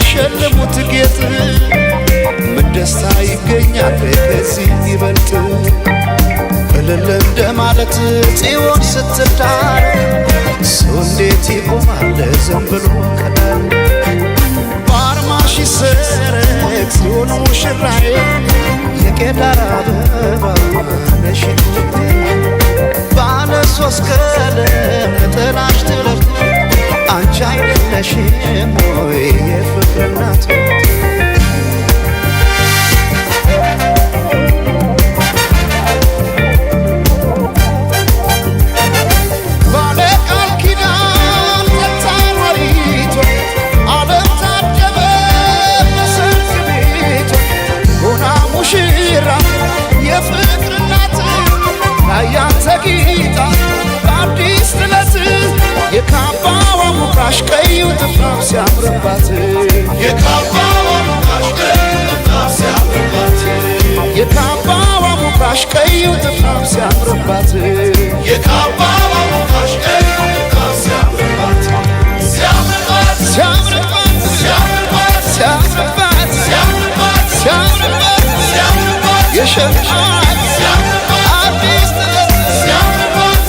ሸልሙት ጌጥ ምን ደስታ ይገኛል ከዚህ ይበልጥ እልል እንደማለት ጽዮን ስትዳር ሰው እንዴት ይቆማል ዝም ብሎ ከዳር በአርማሽ ይሰረቅ ጽዮን ሙሽራዬ የቄዳር አበባ ነሽ ባለ ሶስት ቀለም ነጠላሽ ትለብጥ አንቺ አይደለሽም ወይ የፍቅር እናት ባለ ቃል ኪዳን ተታወሪቶ ዓለም ታደበ በሰርግ ቤቶ ሆና ሙሽራ የፍቅር እናት ላያንተ ጌታ በአዲስ ጥለት የካባዋ ሙቃሽ ቀዩ ጥፍራፍ ሲያምርባት የካባዋ ሙቃሽ ቀዩ ጥፍራፍ ሲያምርባት የካባዋ ሙቃሽ ቀዩ ጥፍራፍ ሲያምርባት የካባዋ ሙቃሽ ቀዩ ጥፍራፍ ሲያምርባት ሲያምርባት ሲያምርባት ሲያምርባት ሲያምርባት ሲያምርባት ሲያምርባት ሲያምርባት የሸምዓት አዲስ ጥለት ሲያምርባት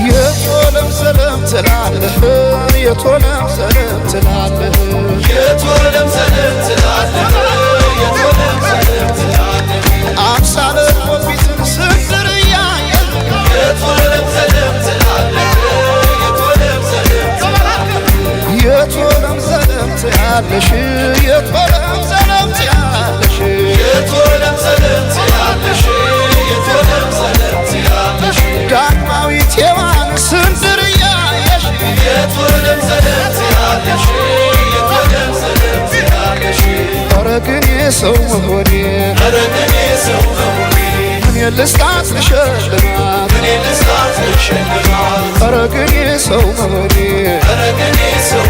የቶለም ሰለም ትላለህ የቶለም ሰለም ትላለህ የቶለም ሰለም ትላለህ አምሳለ ሞቢትን ስንድር ያየህ የቶለም ሰለም ትላለህ የቶለም ሰለም ትላለህ የቶለም ሰለም ትያለሽ የቶለም ሰለም ትያለሽ የቶለም ሰለም ትያለሽ የቶለም ሰለም ትያለሽ ዳግማዊት ሔዋን ስንድር ያየሽ የቶለም ሰለም ትያለሽ የቶለም ሰለም ትያለሽ ኧረ ግን የሰው መሆኔ ኧረ ግን የሰው መሆኔ ምን ልስጣት ልሸልማት ምን ልስጣት ልሸልማት ኧረ ግን የሰው መሆኔ ኧረ ግን የሰው